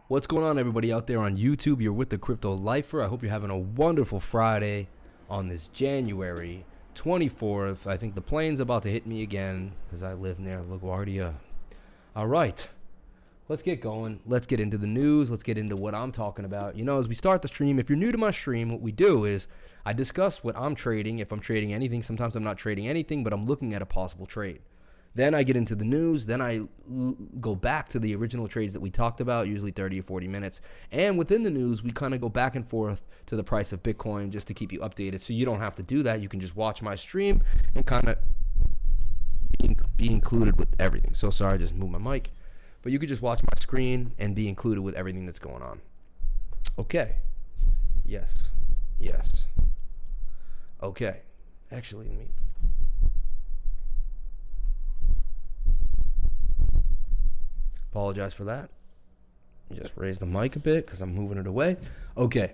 What's going on, everybody out there on YouTube? You're with the Crypto Lifer. I hope you're having a wonderful Friday on this January 24th. I think the plane's about to hit me again because I live near LaGuardia. All right, let's get going. Let's get into the news. Let's get into what I'm talking about. You know, as we start the stream, if you're new to my stream, what we do is I discuss what I'm trading. If I'm trading anything, sometimes I'm not trading anything, but I'm looking at a possible trade. Then I get into the news. Then I go back to the original trades that we talked about, usually 30 or 40 minutes. And within the news, we kind of go back and forth to the price of Bitcoin just to keep you updated. So you don't have to do that. You can just watch my stream and kind of be included with everything. So sorry, I just moved my mic. But you could just watch my screen and be included with everything that's going on. Okay. Yes. Okay. Actually, let me... Apologize for that. Just raise the mic a bit because I'm moving it away. Okay.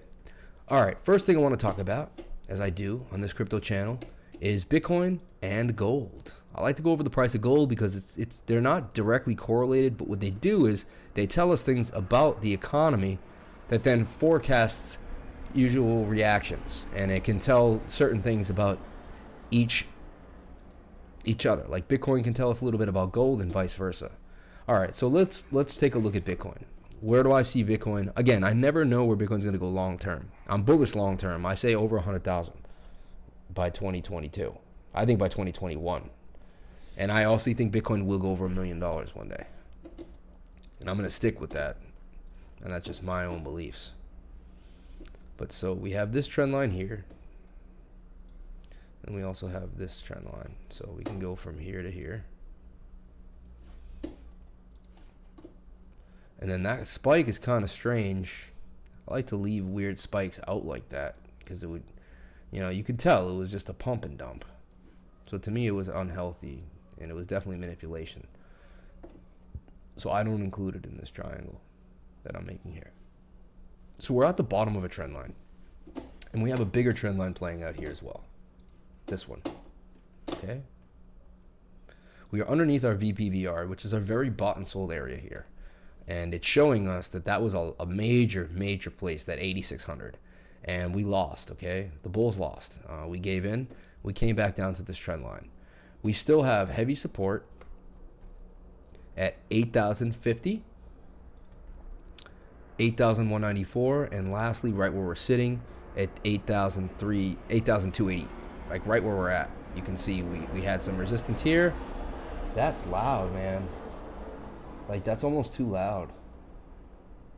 All right. First thing I want to talk about, as I do on this crypto channel, is Bitcoin and gold. I like to go over the price of gold because they're not directly correlated, but what they do is they tell us things about the economy that then forecasts usual reactions, and it can tell certain things about each other. Like Bitcoin can tell us a little bit about gold and vice versa. All right, so let's take a look at Bitcoin. Where do I see Bitcoin? Again, I never know where Bitcoin's going to go long term. I'm bullish long term. I say over 100,000 by 2022. I think by 2021. And I also think Bitcoin will go over $1 million one day. And I'm going to stick with that. And that's just my own beliefs. But so we have this trend line here. And we also have this trend line. So we can go from here to here. And then that spike is kind of strange. I like to leave weird spikes out like that because it would, you could tell it was just a pump and dump. So to me, it was unhealthy and it was definitely manipulation. So I don't include it in this triangle that I'm making here. So we're at the bottom of a trend line and we have a bigger trend line playing out here as well. This one. Okay. We are underneath our VPVR, which is a very bought and sold area here. And it's showing us that was a major place, that 8,600. And we lost, okay? The bulls lost. We gave in. We came back down to this trend line. We still have heavy support at 8,050, 8,194, and lastly, right where we're sitting at 8,280, like right where we're at. You can see we had some resistance here. That's loud, man. Like, that's almost too loud.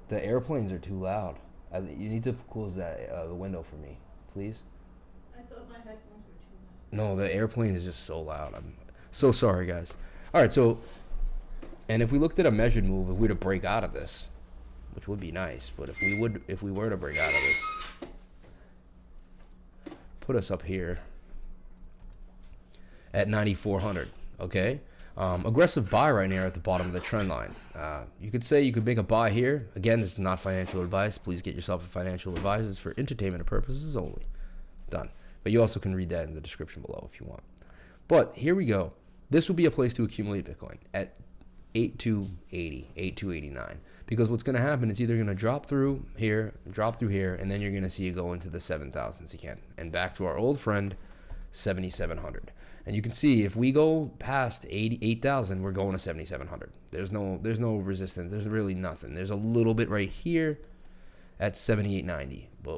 The airplanes are too loud. You need to close that the window for me, please. I thought my headphones were too loud. No, the airplane is just so loud. I'm so sorry, guys. All right, so, and if we looked at a measured move, if we were to break out of this, which would be nice, but if we were to break out of this, put us up here at 9,400, okay? Aggressive buy right now at the bottom of the trend line. You could say you could make a buy here. Again, this is not financial advice. Please get yourself a financial advisor. It's for entertainment purposes only. Done. But you also can read that in the description below if you want. But here we go. This would be a place to accumulate Bitcoin at 8,280, 8,289. Because what's going to happen is either going to drop through here, and then you're going to see it go into the 7,000s again. And back to our old friend, 7,700. And you can see if we go past 8,000, we're going to 7,700. There's no resistance. There's really nothing. There's a little bit right here at 7,890. But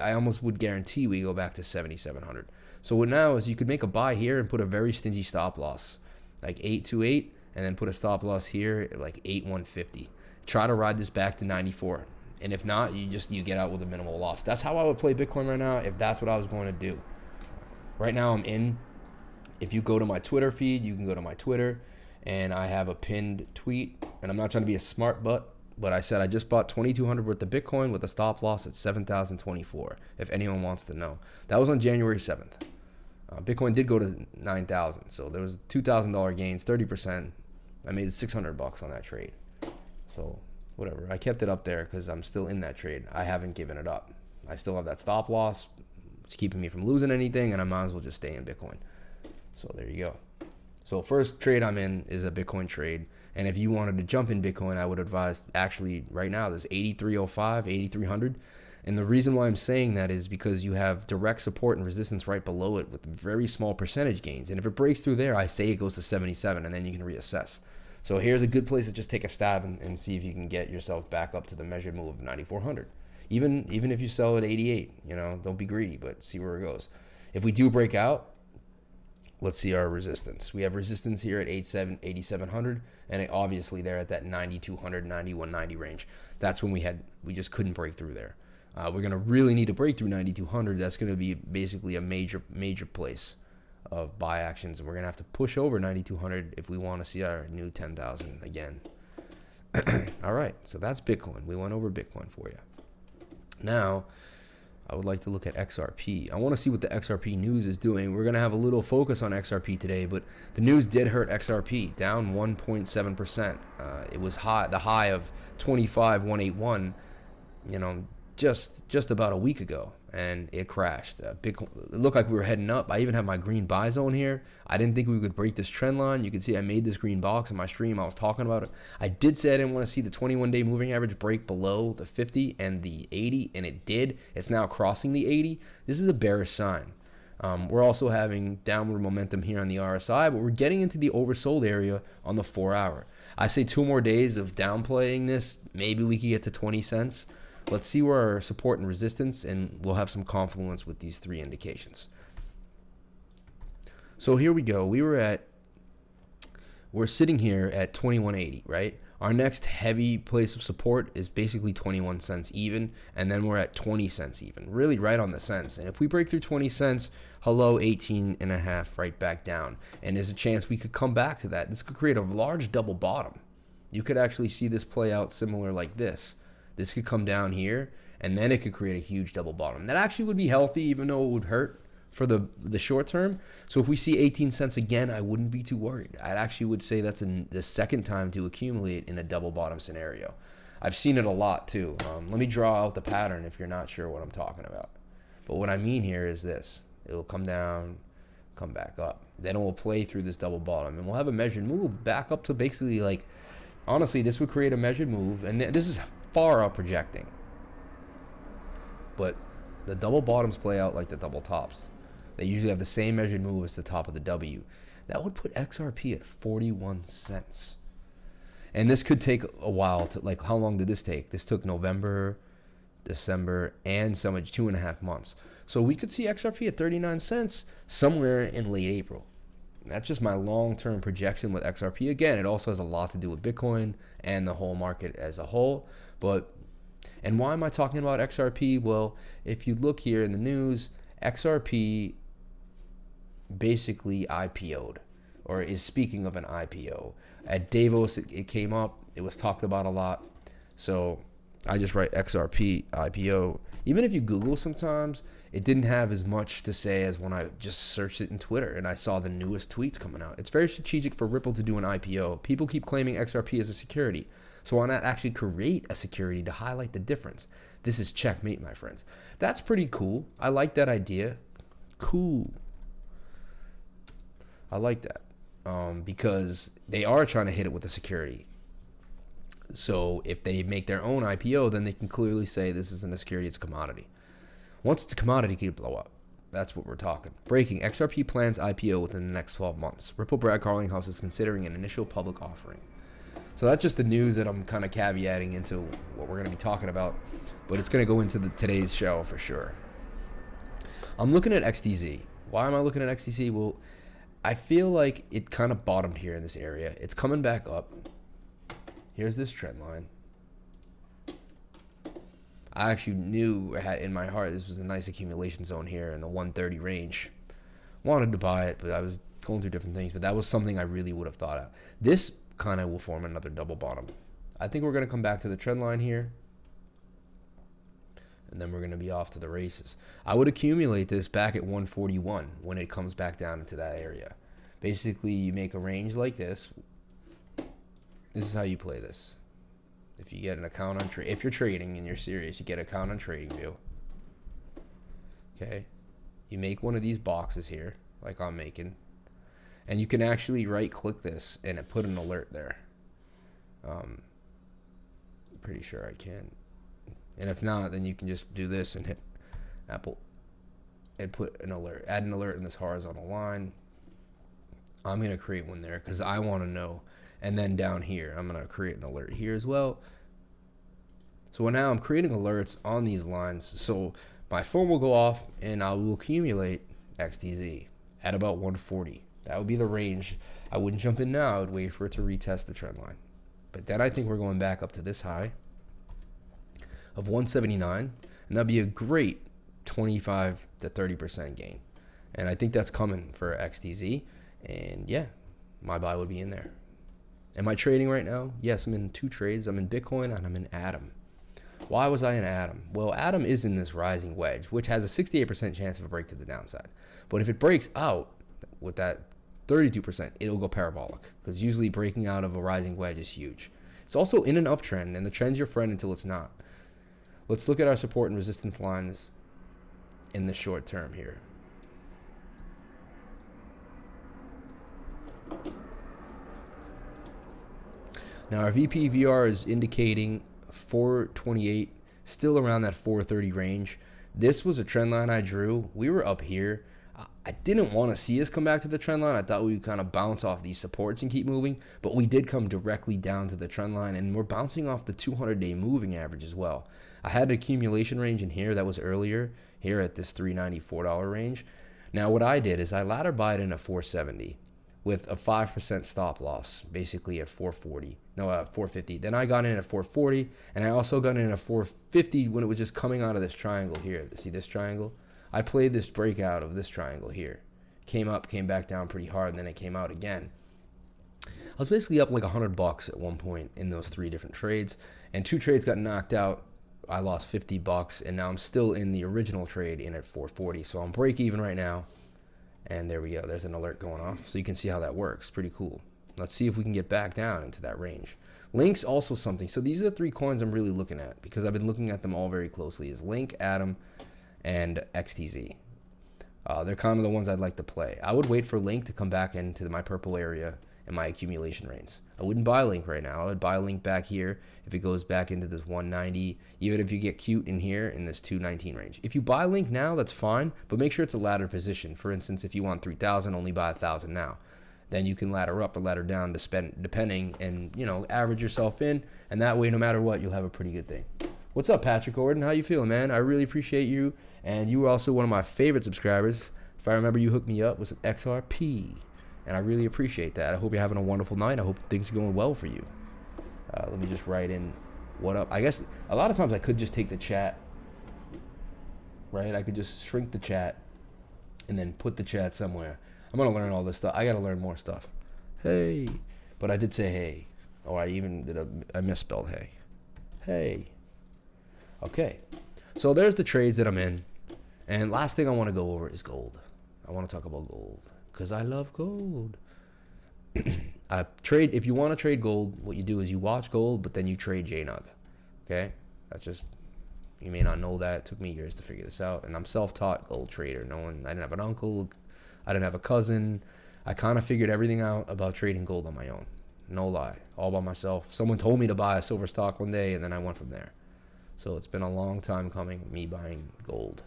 I almost would guarantee we go back to 7,700. So what now is you could make a buy here and put a very stingy stop loss, like 828, and then put a stop loss here at like 8,150. Try to ride this back to 94. And if not, you get out with a minimal loss. That's how I would play Bitcoin right now if that's what I was going to do. Right now I'm in. If you go to my Twitter feed, you can go to my Twitter, and I have a pinned tweet. And I'm not trying to be a smart butt, but I said I just bought 2,200 worth of Bitcoin with a stop loss at 7,024, if anyone wants to know. That was on January 7th. Bitcoin did go to 9,000, so there was $2,000 gains, 30%. I made $600 on that trade. So whatever, I kept it up there because I'm still in that trade. I haven't given it up. I still have that stop loss. It's keeping me from losing anything, and I might as well just stay in Bitcoin. So there you go. So first trade I'm in is a Bitcoin trade. And if you wanted to jump in Bitcoin, I would advise actually right now there's 8305, 8300. And the reason why I'm saying that is because you have direct support and resistance right below it with very small percentage gains. And if it breaks through there, I say it goes to 77 and then you can reassess. So here's a good place to just take a stab and see if you can get yourself back up to the measured move of 9400. Even if you sell at 88, you know, don't be greedy, but see where it goes. If we do break out, let's see our resistance. We have resistance here at 8700, and obviously they're at that 9200, 9190 range. That's when we just couldn't break through there. We're going to really need to break through 9200. That's going to be basically a major place of buy actions, and we're going to have to push over 9200 if we want to see our new 10,000 again. All right, so that's Bitcoin. We went over Bitcoin for you. Now, I would like to look at XRP. I want to see what the XRP news is doing. We're going to have a little focus on XRP today, but the news did hurt XRP, down 1.7%. It was the high of 25,181, you know, just about a week ago, and it crashed. Bitcoin, it looked like we were heading up. I even have my green buy zone here. I didn't think we could break this trend line. You can see I made this green box in my stream. I was talking about it. I did say I didn't want to see the 21-day moving average break below the 50 and the 80, and it did. It's now crossing the 80. This is a bearish sign. We're also having downward momentum here on the RSI, but we're getting into the oversold area on the 4-hour. I say 2 more days of downplaying this. Maybe we could get to 20 cents. Let's see where our support and resistance, and we'll have some confluence with these 3 indications. So here we go. We're sitting here at 2180, right? Our next heavy place of support is basically 21 cents even, and then we're at 20 cents even, really right on the cents. And if we break through 20 cents, hello, 18 and a half, right back down. And there's a chance we could come back to that. This could create a large double bottom. You could actually see this play out similar like this. This could come down here, and then it could create a huge double bottom. That actually would be healthy, even though it would hurt for the short term. So if we see 18 cents again, I wouldn't be too worried. I actually would say that's the second time to accumulate in a double bottom scenario. I've seen it a lot too. Let me draw out the pattern if you're not sure what I'm talking about. But what I mean here is this. It'll come down, come back up. Then it will play through this double bottom, and we'll have a measured move back up to basically like, honestly, this would create a measured move, and this is far out projecting. But the double bottoms play out like the double tops. They usually have the same measured move as the top of the W. That would put XRP at 41 cents. And this could take a while to, like, how long did this take? This took November, December, and some 2.5 months. So we could see XRP at 39 cents somewhere in late April. That's just my long-term projection with XRP. Again, it also has a lot to do with Bitcoin and the whole market as a whole. And why am I talking about XRP? Well, if you look here in the news, XRP basically IPO'd, or is speaking of an IPO. At Davos, it came up. It was talked about a lot. So I just write XRP IPO. Even if you Google sometimes, it didn't have as much to say as when I just searched it in Twitter and I saw the newest tweets coming out. It's very strategic for Ripple to do an IPO. People keep claiming XRP as a security. So why not actually create a security to highlight the difference? This is checkmate, my friends. That's pretty cool. I like that idea. Cool. I like that. Because they are trying to hit it with a security. So if they make their own IPO, then they can clearly say this isn't a security, it's a commodity. Once it's a commodity, it could blow up. That's what we're talking. Breaking. XRP plans IPO within the next 12 months. Ripple Brad Carlinghouse is considering an initial public offering. So that's just the news that I'm kind of caveating into what we're going to be talking about. But it's going to go into today's show for sure. I'm looking at XTZ. Why am I looking at XTZ? Well, I feel like it kind of bottomed here in this area. It's coming back up. Here's this trend line. I actually knew I had in my heart this was a nice accumulation zone here in the 130 range. Wanted to buy it, but I was going through different things. But that was something I really would have thought of. This kind of will form another double bottom. I think we're going to come back to the trend line here. And then we're going to be off to the races. I would accumulate this back at 141 when it comes back down into that area. Basically, you make a range like this. This is how you play this. If you get an account on trade, if you're trading and you're serious, you get an account on TradingView. Okay, you make one of these boxes here, like I'm making, And you can actually right click this and it put an alert there. Pretty sure I can. And if not, then you can just do this and hit Apple and put an alert, add an alert in this horizontal line. I'm going to create one there because I want to know. And then down here, I'm going to create an alert here as well. So now I'm creating alerts on these lines. So my phone will go off and I will accumulate XTZ at about 140. That would be the range. I wouldn't jump in now. I would wait for it to retest the trend line. But then I think we're going back up to this high of 179. And that'd be a great 25 to 30% gain. And I think that's coming for XTZ. And yeah, my buy would be in there. Am I trading right now? Yes, I'm in 2 trades. I'm in Bitcoin and I'm in Atom. Why was I in Atom? Well, Atom is in this rising wedge, which has a 68% chance of a break to the downside. But if it breaks out with that 32%, it'll go parabolic, because usually breaking out of a rising wedge is huge. It's also in an uptrend, and the trend's your friend until it's not. Let's look at our support and resistance lines in the short term here. Now our VPVR is indicating 428, still around that 430 range. This was a trend line I drew. We were up here. I didn't want to see us come back to the trend line. I thought we would kind of bounce off these supports and keep moving, but we did come directly down to the trend line, and we're bouncing off the 200-day moving average as well. I had an accumulation range in here that was earlier, here at this $394 range. Now what I did is I ladder buyed in a 470 with a 5% stop loss, basically at 440. No, 450. Then I got in at 440, and I also got in at 450 when it was just coming out of this triangle here. See this triangle? I played this breakout of this triangle here. Came up, came back down pretty hard, and then it came out again. I was basically up like $100 at one point in those 3 different trades, and 2 trades got knocked out. I lost $50, and now I'm still in the original trade in at 440. So I'm break even right now, and there we go. There's an alert going off, so you can see how that works. Pretty cool. Let's see if we can get back down into that range. Link's also something. So these are the 3 coins I'm really looking at, because I've been looking at them all very closely. Is Link, Atom, and XTZ. They're kind of the ones I'd like to play. I would wait for Link to come back into my purple area and my accumulation rates. I wouldn't buy Link right now. I would buy Link back here if it goes back into this 190, even if you get cute in here in this 219 range. If you buy Link now, that's fine, but make sure it's a ladder position. For instance, if you want 3,000, only buy 1,000 now. Then you can ladder up or ladder down to spend, depending, and average yourself in, and that way, no matter what, you'll have a pretty good thing. What's up, Patrick Gordon? How you feeling, man? I really appreciate you, and you were also one of my favorite subscribers. If I remember, you hooked me up with some XRP, and I really appreciate that. I hope you're having a wonderful night. I hope things are going well for you. Let me just write in what up. I guess a lot of times I could just take the chat, right? I could just shrink the chat and then put the chat somewhere. I'm going to learn all this stuff. I got to learn more stuff. Hey. But I did say hey. Or I even did I misspelled hey. Hey. Okay. So there's the trades that I'm in. And last thing I want to go over is gold. I want to talk about gold because I love gold. If you want to trade gold, what you do is you watch gold, but then you trade JNUG. Okay? That's just, you may not know that. It took me years to figure this out. And I'm self-taught gold trader. I didn't have an uncle. I didn't have a cousin. I kind of figured everything out about trading gold on my own. No lie. All by myself. Someone told me to buy a silver stock one day, and then I went from there. So it's been a long time coming, me buying gold.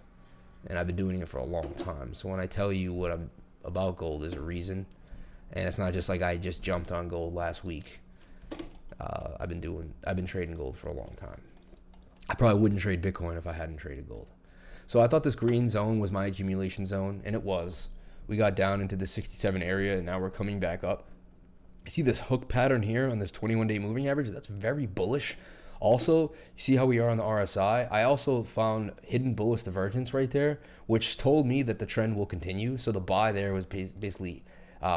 And I've been doing it for a long time. So when I tell you what I'm about gold, there's a reason. And it's not just like I just jumped on gold last week. I've been trading gold for a long time. I probably wouldn't trade Bitcoin if I hadn't traded gold. So I thought this green zone was my accumulation zone, and it was. We got down into the 67 area, and now we're coming back up. You see this hook pattern here on this 21-day moving average? That's very bullish. Also, you see how we are on the RSI? I also found hidden bullish divergence right there, which told me that the trend will continue. So the buy there was basically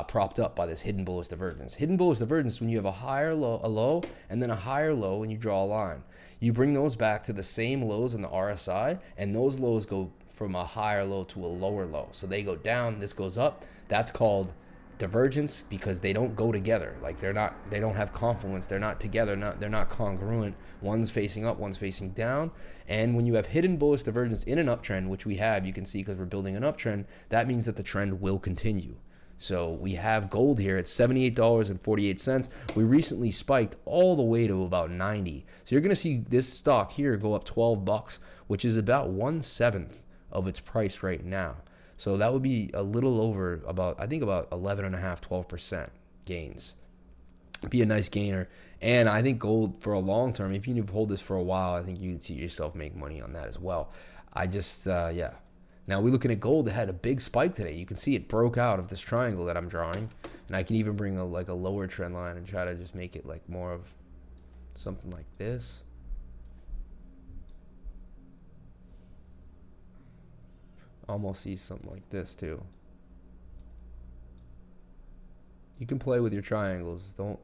propped up by this hidden bullish divergence. Hidden bullish divergence when you have a low, and then a higher low, and you draw a line. You bring those back to the same lows in the RSI, and those lows go from a higher low to a lower low. So they go down, this goes up. That's called divergence because they don't go together. Like they don't have confluence. They're not together. They're not congruent. One's facing up, one's facing down. And when you have hidden bullish divergence in an uptrend, which we have, you can see because we're building an uptrend, that means that the trend will continue. So we have gold here at $78.48. We recently spiked all the way to about 90. So you're going to see this stock here go up 12 bucks, which is about 1/7 of its price right now. So that would be a little over about, I think about 11.5, 12% gains. Be a nice gainer. And I think gold for a long term, if you hold this for a while, I think you can see yourself make money on that as well. I just, yeah. Now we're looking at gold that had a big spike today. You can see it broke out of this triangle that I'm drawing. And I can even bring a lower trend line and try to just make it like more of something like this. Almost see something like this too. You can play with your triangles. Don't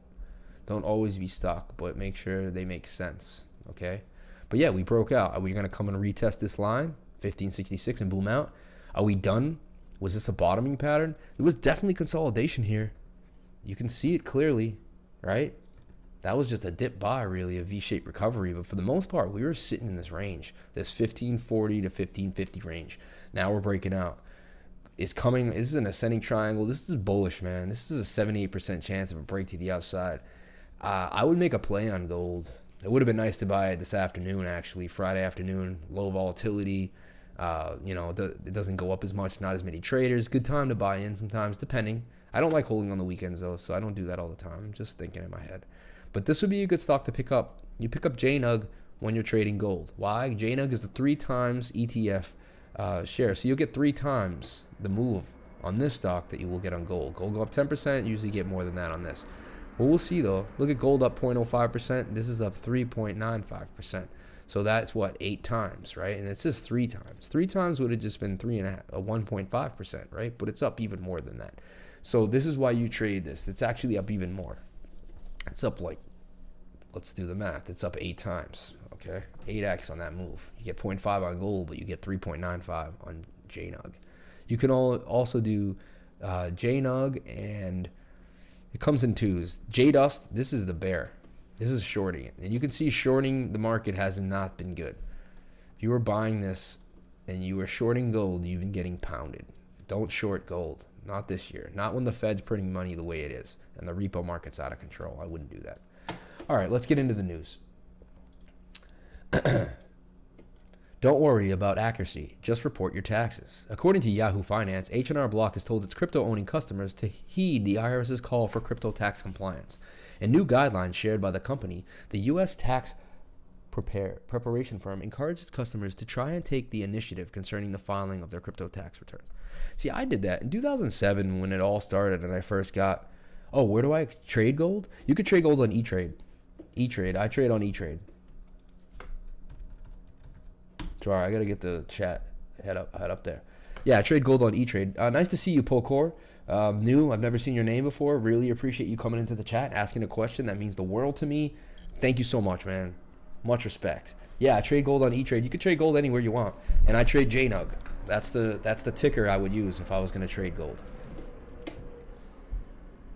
always be stuck, but make sure they make sense. Okay. But yeah, we broke out. Are we gonna come and retest this line, 1566, and boom out? Are we done? Was this a bottoming pattern? It was definitely consolidation here. You can see it clearly, right? That was just a dip buy, really, a V-shaped recovery. But for the most part, we were sitting in this range, this 1540 to 1550 range. Now we're breaking out. It's coming. This is an ascending triangle. This is bullish, man. This is a 78% chance of a break to the outside. I would make a play on gold. It would have been nice to buy it this afternoon, actually, Friday afternoon. Low volatility. You know, it doesn't go up as much. Not as many traders. Good time to buy in sometimes, depending. I don't like holding on the weekends, though, so I don't do that all the time. I'm just thinking in my head. But this would be a good stock to pick up. You pick up JNUG when you're trading gold. Why? JNUG is the 3 times ETF share. So you'll get 3 times the move on this stock that you will get on gold. Gold go up 10%. Usually get more than that on this. Well, we'll see, though. Look at gold up 0.05%. This is up 3.95%. So that's what, 8 times, right? And it says 3 times. 3 times would have just been 1.5%, right? But it's up even more than that. So this is why you trade this. It's actually up even more. It's up like, let's do the math. It's up 8 times, okay? 8x on that move. You get 0.5 on gold, but you get 3.95 on JNUG. You can also do JNUG, and it comes in 2s. JDust, this is the bear. This is shorting it. And you can see shorting the market has not been good. If you were buying this and you were shorting gold, you've been getting pounded. Don't short gold. Not this year. Not when the Fed's printing money the way it is and the repo market's out of control. I wouldn't do that. All right, let's get into the news. Don't worry about accuracy. Just report your taxes. According to Yahoo Finance, H&R Block has told its crypto-owning customers to heed the IRS's call for crypto tax compliance. In new guidelines shared by the company, the U.S. tax preparation firm encourages its customers to try and take the initiative concerning the filing of their crypto tax return. See, I did that in 2007 when it all started and I first got, oh, where do I trade gold? You could trade gold on E-Trade. E-Trade. I trade on E-Trade. Sorry, I got to get the chat head up there. Yeah, I trade gold on E-Trade. Nice to see you, Pokor. New. I've never seen your name before. Really appreciate you coming into the chat, asking a question. That means the world to me. Thank you so much, man. Much respect. Yeah, I trade gold on E-Trade. You could trade gold anywhere you want. And I trade JNUG. That's the ticker I would use if I was going to trade gold.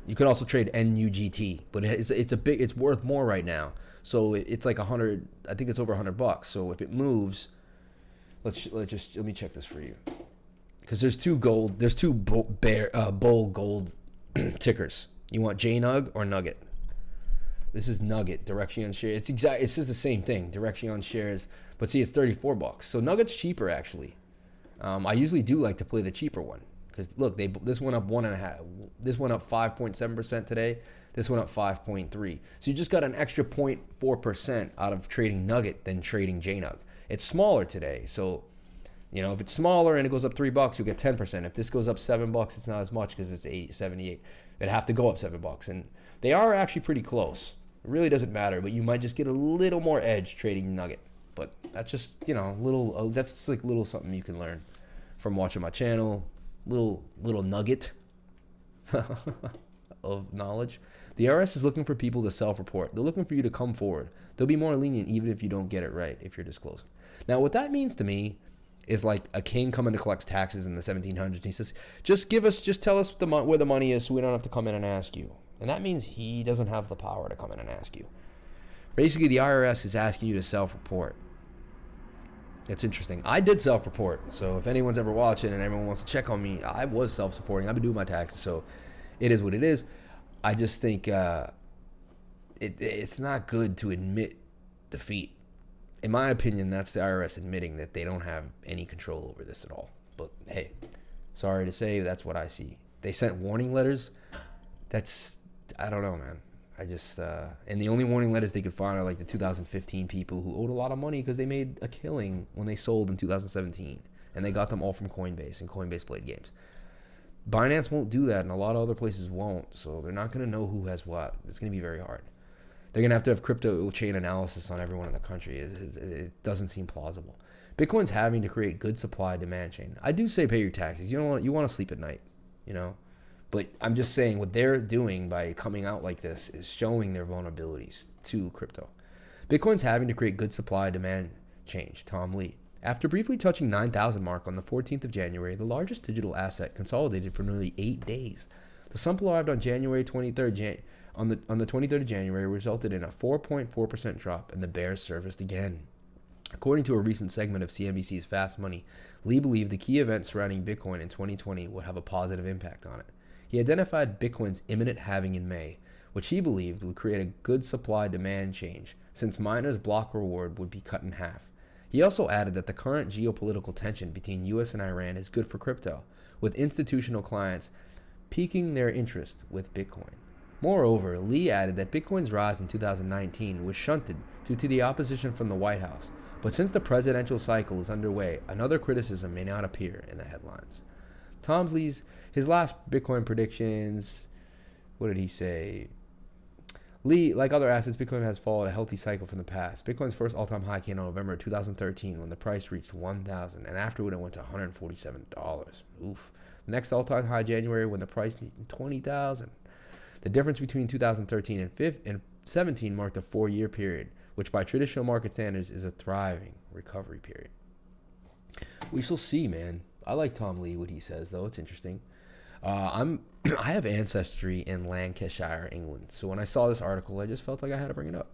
You could also trade NUGT, but it's worth more right now. So it's like 100. I think it's over $100. So if it moves, let me check this for you. Because there's two bull gold tickers. You want JNUG or Nugget? This is Nugget, Direction shares. It says the same thing, Direction shares, but see, it's $34. So Nugget's cheaper actually. I usually do like to play the cheaper one because look, this went up 1.5. This went up 5.7% today. This went up 5.3. So you just got an extra 0.4% out of trading Nugget than trading JNUG. It's smaller today, so you know if it's smaller and it goes up $3, you'll get 10%. If this goes up $7, it's not as much because it's 78. It'd have to go up $7, and they are actually pretty close. It really doesn't matter, but you might just get a little more edge trading Nugget. But that's just, you know, that's just like little something you can learn from watching my channel. Little nugget of knowledge. The IRS is looking for people to self-report. They're looking for you to come forward. They'll be more lenient even if you don't get it right, if you're disclosing. Now, what that means to me is like a king coming to collect taxes in the 1700s. He says, just tell us where the money is so we don't have to come in and ask you. And that means he doesn't have the power to come in and ask you. Basically, the IRS is asking you to self-report. It's interesting. I did self-report, so if anyone's ever watching and everyone wants to check on me, I was self-supporting. I've been doing my taxes, so it is what it is. I just think it's not good to admit defeat. In my opinion, that's the IRS admitting that they don't have any control over this at all. But hey, sorry to say, that's what I see. They sent warning letters. I don't know, man. I just, and the only warning letters they could find are like the 2015 people who owed a lot of money because they made a killing when they sold in 2017. And they got them all from Coinbase, and Coinbase played games. Binance won't do that, and a lot of other places won't. So they're not going to know who has what. It's going to be very hard. They're going to have crypto chain analysis on everyone in the country. It doesn't seem plausible. Bitcoin's having to create good supply demand chain. I do say pay your taxes. You want to sleep at night, you know? But I'm just saying what they're doing by coming out like this is showing their vulnerabilities to crypto. Bitcoin's having to create good supply demand change, Tom Lee. After briefly touching 9,000 mark on the 14th of January, the largest digital asset consolidated for nearly 8 days. The slump arrived on January 23rd. On the 23rd of January, resulted in a 4.4% drop, and the bears surfaced again. According to a recent segment of CNBC's Fast Money, Lee believed the key events surrounding Bitcoin in 2020 would have a positive impact on it. He identified Bitcoin's imminent halving in May, which he believed would create a good supply-demand change, since miners' block reward would be cut in half. He also added that the current geopolitical tension between US and Iran is good for crypto, with institutional clients piquing their interest with Bitcoin. Moreover, Lee added that Bitcoin's rise in 2019 was shunted due to the opposition from the White House, but since the presidential cycle is underway, another criticism may not appear in the headlines. His last Bitcoin predictions, what did he say? Lee, like other assets, Bitcoin has followed a healthy cycle from the past. Bitcoin's first all-time high came in November 2013 when the price reached $1,000, and afterward it went to $147. Oof. The next all-time high, January, when the price hit $20,000. The difference between 2013 and 17 marked a 4-year period, which by traditional market standards is a thriving recovery period. We shall see, man. I like Tom Lee, what he says, though. It's interesting. I have ancestry in Lancashire, England. So when I saw this article, I just felt like I had to bring it up.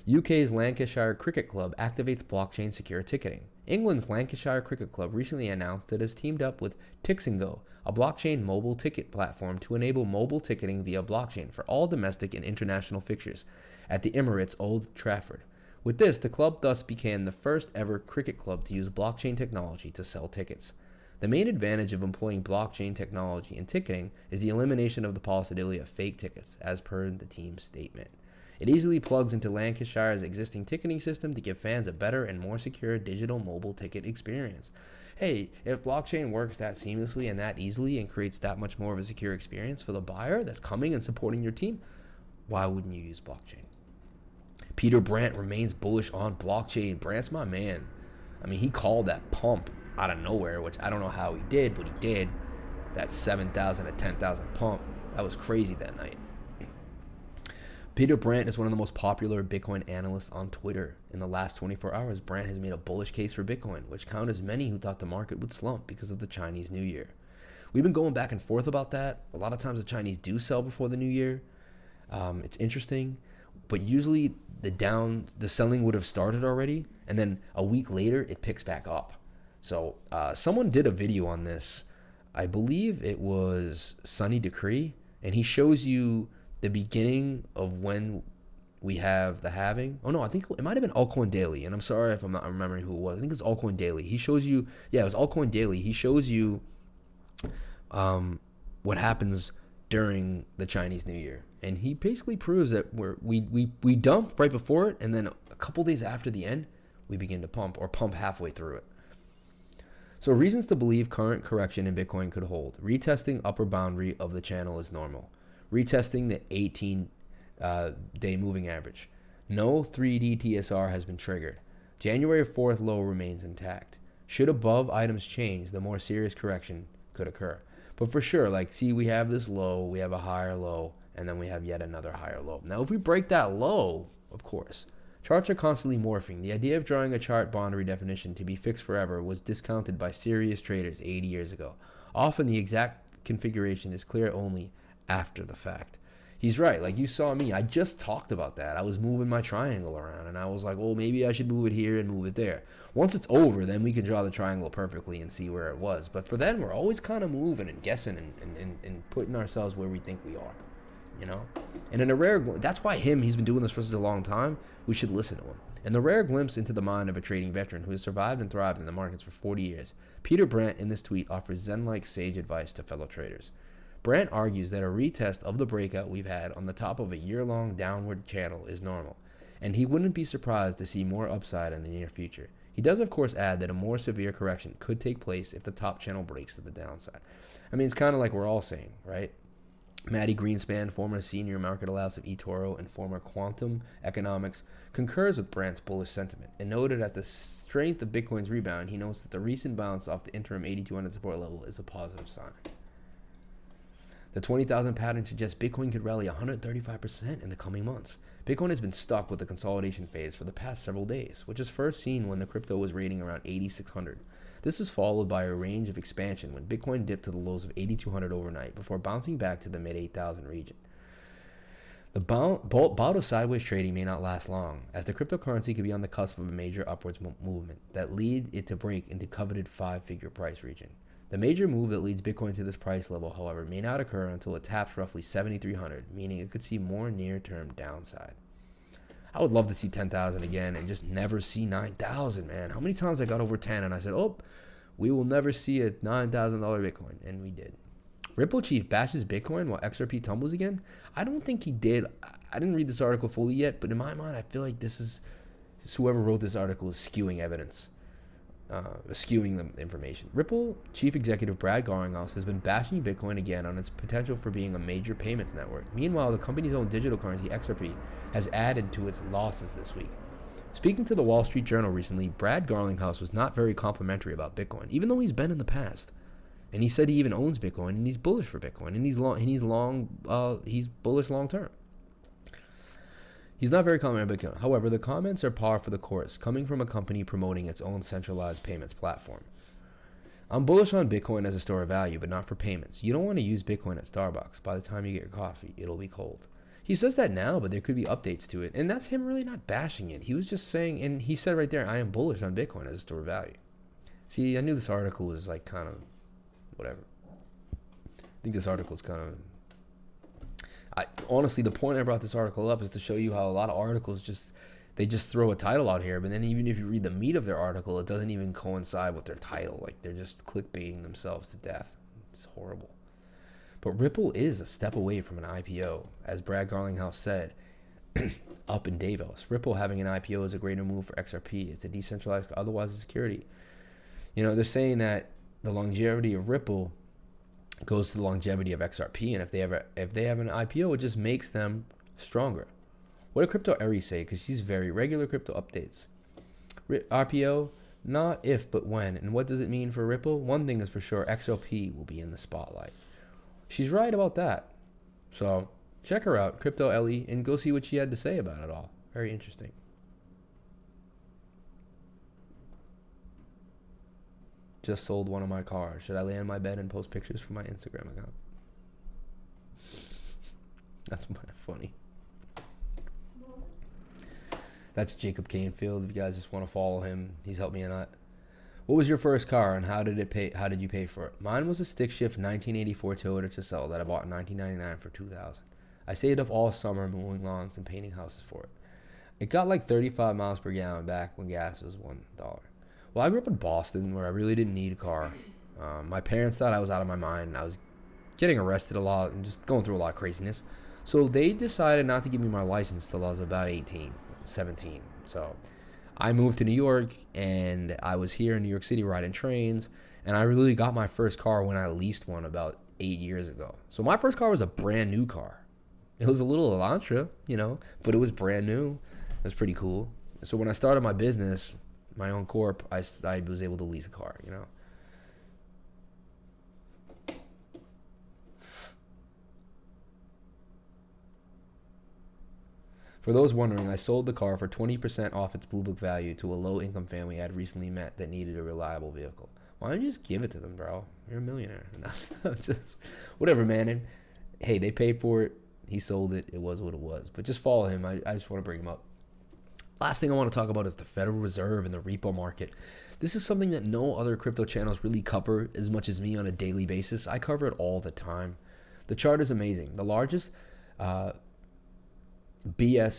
UK's Lancashire Cricket Club activates blockchain secure ticketing. England's Lancashire Cricket Club recently announced that it has teamed up with Tixingo, a blockchain mobile ticket platform, to enable mobile ticketing via blockchain for all domestic and international fixtures at the Emirates Old Trafford. With this, the club thus became the first ever cricket club to use blockchain technology to sell tickets. The main advantage of employing blockchain technology in ticketing is the elimination of the possibility of fake tickets, as per the team's statement. It easily plugs into Lancashire's existing ticketing system to give fans a better and more secure digital mobile ticket experience. Hey, if blockchain works that seamlessly and that easily and creates that much more of a secure experience for the buyer that's coming and supporting your team, why wouldn't you use blockchain? Peter Brandt remains bullish on blockchain. Brandt's my man. I mean, he called that pump out of nowhere, which I don't know how he did, but he did. That 7,000 to 10,000 pump, that was crazy that night. Peter Brandt is one of the most popular Bitcoin analysts on Twitter. In the last 24 hours, Brandt has made a bullish case for Bitcoin, which counters many who thought the market would slump because of the Chinese New Year. We've been going back and forth about that. A lot of times the Chinese do sell before the New Year. It's interesting, but usually the selling would have started already, and then a week later it picks back up. So someone did a video on this. I believe it was Sunny Decree, and he shows you the beginning of when we have the halving. Oh no, I think it might have been Altcoin Daily, and I'm sorry if I'm not remembering who it was. I think it's Altcoin Daily. He shows you, it was Altcoin Daily. He shows you what happens during the Chinese New Year, and he basically proves that we dump right before it, and then a couple days after the end, we begin to pump or pump halfway through it. So reasons to believe current correction in Bitcoin could hold. Retesting upper boundary of the channel is normal. Retesting the 18-day moving average. No 3D TSR has been triggered. January 4th low remains intact. Should above items change, the more serious correction could occur. But for sure, we have this low, we have a higher low, and then we have yet another higher low. Now, if we break that low, of course, charts are constantly morphing. The idea of drawing a chart boundary definition to be fixed forever was discounted by serious traders 80 years ago. Often the exact configuration is clear only after the fact. He's right. Like, you saw me. I just talked about that. I was moving my triangle around, and I was like, well, maybe I should move it here and move it there. Once it's over, then we can draw the triangle perfectly and see where it was. But for then, we're always kind of moving and guessing and putting ourselves where we think we are, you know? And in a rare, that's why he's been doing this for such a long time. We should listen to him. In the rare glimpse into the mind of a trading veteran who has survived and thrived in the markets for 40 years, Peter Brandt in this tweet offers Zen-like sage advice to fellow traders. Brandt argues that a retest of the breakout we've had on the top of a year-long downward channel is normal, and he wouldn't be surprised to see more upside in the near future. He does, of course, add that a more severe correction could take place if the top channel breaks to the downside. I mean, it's kind of like we're all saying, right? Matty Greenspan, former senior market analyst of eToro and former quantum economics, concurs with Brandt's bullish sentiment and noted at the strength of Bitcoin's rebound, he notes that the recent bounce off the interim 8,200 support level is a positive sign. The 20,000 pattern suggests Bitcoin could rally 135% in the coming months. Bitcoin has been stuck with the consolidation phase for the past several days, which was first seen when the crypto was rating around 8,600. This was followed by a range of expansion when Bitcoin dipped to the lows of 8,200 overnight before bouncing back to the mid-8,000 region. The bout of sideways trading may not last long, as the cryptocurrency could be on the cusp of a major upwards movement that lead it to break into coveted 5-figure price region. The major move that leads Bitcoin to this price level, however, may not occur until it taps roughly 7,300, meaning it could see more near-term downside. I would love to see 10,000 again and just never see 9,000, man. How many times I got over 10 and I said, oh, we will never see a $9,000 Bitcoin, and we did. Ripple chief bashes Bitcoin while XRP tumbles again? I don't think he did. I didn't read this article fully yet, but in my mind, I feel like this is whoever wrote this article is skewing evidence. Skewing the information. Ripple chief executive Brad Garlinghouse has been bashing Bitcoin again on its potential for being a major payments network. Meanwhile, the company's own digital currency, XRP, has added to its losses this week. Speaking to the Wall Street Journal recently, Brad Garlinghouse was not very complimentary about Bitcoin, even though he's been in the past. And he said he even owns Bitcoin and he's bullish for Bitcoin and he's bullish long term. He's not very confident about Bitcoin. However, the comments are par for the course, coming from a company promoting its own centralized payments platform. I'm bullish on Bitcoin as a store of value, but not for payments. You don't want to use Bitcoin at Starbucks. By the time you get your coffee, it'll be cold. He says that now, but there could be updates to it. And that's him really not bashing it. He was just saying, and he said right there, I am bullish on Bitcoin as a store of value. See, I knew this article was like kind of whatever. I think this article is kind of... honestly, the point I brought this article up is to show you how a lot of articles they just throw a title out here, but then even if you read the meat of their article, it doesn't even coincide with their title. Like, they're just clickbaiting themselves to death. It's horrible. But Ripple is a step away from an IPO, as Brad Garlinghouse said up in Davos. Ripple having an IPO is a greater move for XRP. It's a decentralized, otherwise a security. You know, they're saying that the longevity of Ripple goes to the longevity of XRP, and if they have an IPO, it just makes them stronger. What did Crypto Eri say? Because she's very regular crypto updates. IPO, not if but when. And what does it mean for Ripple? One thing is for sure, XRP will be in the spotlight. She's right about that. So check her out, Crypto Ellie, and go see what she had to say about it all. Very interesting. Just sold one of my cars. Should I lay on my bed and post pictures for my Instagram account? That's funny. That's Jacob Canfield. If you guys just want to follow him, he's helped me a lot. What was your first car and how did you pay for it? Mine was a stick shift 1984 Toyota Tercel that I bought in 1999 for $2,000. I saved up all summer mowing lawns and painting houses for it. It got like 35 miles per gallon back when gas was $1. Well, I grew up in Boston where I really didn't need a car. My parents thought I was out of my mind. I was getting arrested a lot and just going through a lot of craziness. So they decided not to give me my license till I was about 17. So I moved to New York, and I was here in New York City riding trains, and I really got my first car when I leased one about 8 years ago. So my first car was a brand new car. It was a little Elantra, you know, but it was brand new. It was pretty cool. So when I started my business, my own corp, I was able to lease a car, you know. For those wondering, I sold the car for 20% off its Blue Book value to a low-income family I had recently met that needed a reliable vehicle. Why don't you just give it to them, bro? You're a millionaire. Just whatever, man. And, hey, they paid for it. He sold it. It was what it was. But just follow him. I just want to bring him up. Last thing I want to talk about is the Federal Reserve and the repo market. This is something that no other crypto channels really cover as much as me on a daily basis. I cover it all the time. The chart is amazing. The largest BS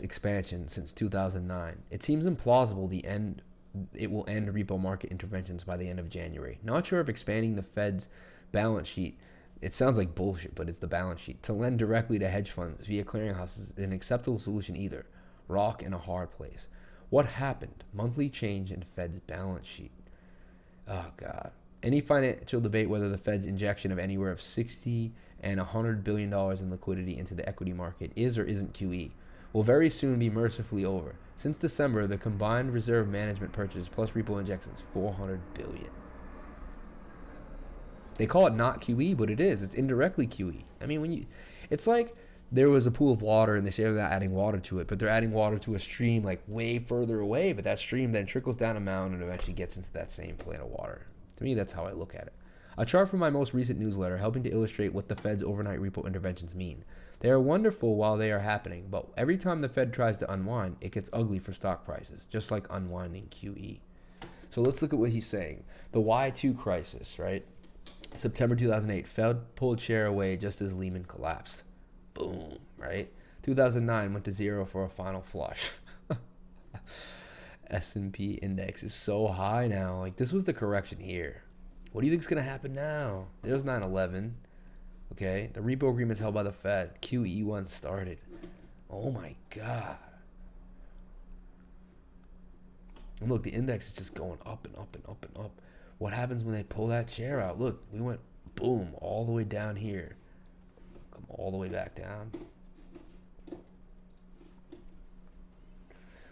expansion since 2009. It seems implausible it will end repo market interventions by the end of January. Not sure if expanding the Fed's balance sheet, it sounds like bullshit, but it's the balance sheet, to lend directly to hedge funds via clearinghouses is an acceptable solution either. Rock in a hard place. What happened? Monthly change in Fed's balance sheet. Oh, God. Any financial debate whether the Fed's injection of anywhere of $60 and $100 billion in liquidity into the equity market is or isn't QE will very soon be mercifully over. Since December, the combined reserve management purchase plus repo injections, $400 billion. They call it not QE, but it is. It's indirectly QE. I mean, it's like there was a pool of water and they say they're not adding water to it, but they're adding water to a stream like way further away, but that stream then trickles down a mountain and eventually gets into that same plane of water. To me, that's how I look at it. A chart from my most recent newsletter helping to illustrate what the Fed's overnight repo interventions mean. They are wonderful while they are happening, but every time the Fed tries to unwind, it gets ugly for stock prices, just like unwinding QE. So let's look at what he's saying. The Y2 crisis, right? September 2008, Fed pulled share away just as Lehman collapsed. Boom, right? 2009 went to zero for a final flush. S&P index is so high now. Like, this was the correction here. What do you think is going to happen now? There's 9/11. Okay, the repo agreement's held by the Fed. QE1 started. Oh my God. And look, the index is just going up and up and up and up. What happens when they pull that chair out? Look, we went boom all the way down here. Come all the way back down.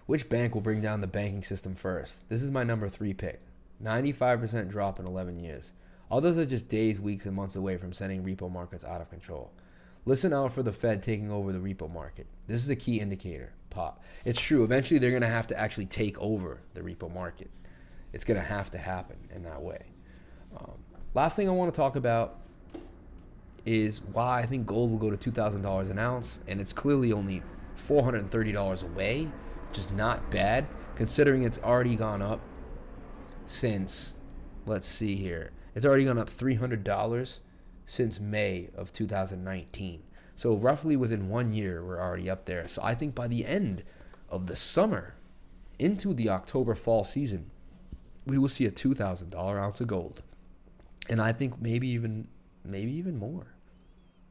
Which bank will bring down the banking system first? This is my number 3 pick. 95% drop in 11 years. Others are just days, weeks, and months away from sending repo markets out of control. Listen out for the Fed taking over the repo market. This is a key indicator. Pop. It's true. Eventually, they're going to have to actually take over the repo market. It's going to have to happen in that way. Last thing I want to talk about is why I think gold will go to $2,000 an ounce, and it's clearly only $430 away, which is not bad, considering it's already gone up since, let's see here, it's already gone up $300 since May of 2019. So roughly within 1 year, we're already up there. So I think by the end of the summer, into the October fall season, we will see a $2,000 ounce of gold. And I think maybe even more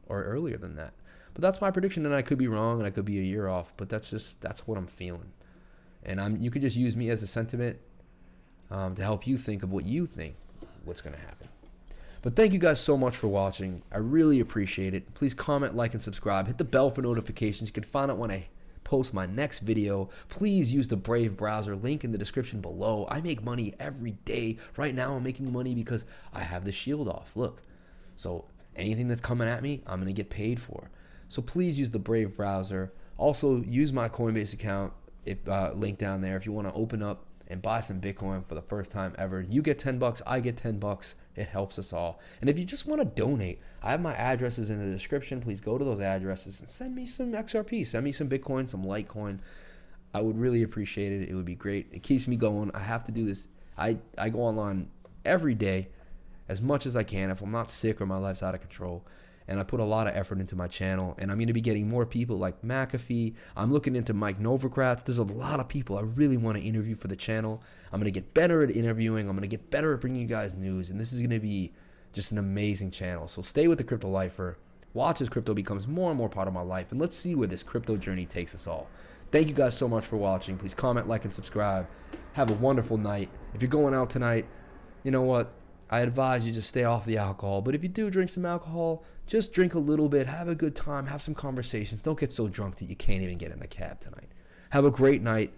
or earlier than that. But that's my prediction, and I could be wrong and I could be a year off, but that's what I'm feeling. And you could just use me as a sentiment to help you think of what you think what's going to happen. But thank you guys so much for watching. I really appreciate it. Please comment, like, and subscribe. Hit the bell for notifications. You can find out when I post my next video. Please use the Brave browser link in the description below. I make money every day. Right now I'm making money because I have the shield off. Look. So anything that's coming at me, I'm going to get paid for. So please use the Brave browser. Also use my Coinbase account, link down there, if you want to open up and buy some Bitcoin for the first time ever. You get $10, I get $10. It helps us all. And if you just want to donate, I have my addresses in the description. Please go to those addresses and send me some XRP. Send me some Bitcoin, some Litecoin. I would really appreciate it. It would be great. It keeps me going. I have to do this. I go online every day as much as I can if I'm not sick or my life's out of control. And I put a lot of effort into my channel, and I'm going to be getting more people like McAfee. I'm looking into Mike Novogratz. There's a lot of people I really want to interview for the channel. I'm going to get better at interviewing. I'm going to get better at bringing you guys news, and this is going to be just an amazing channel. So stay with the Crypto Lifer. Watch as crypto becomes more and more part of my life, and let's see where this crypto journey takes us all. Thank you guys so much for watching. Please comment, like, and subscribe. Have a wonderful night. If you're going out tonight, you know what? I advise you just stay off the alcohol. But if you do drink some alcohol, just drink a little bit. Have a good time. Have some conversations. Don't get so drunk that you can't even get in the cab tonight. Have a great night.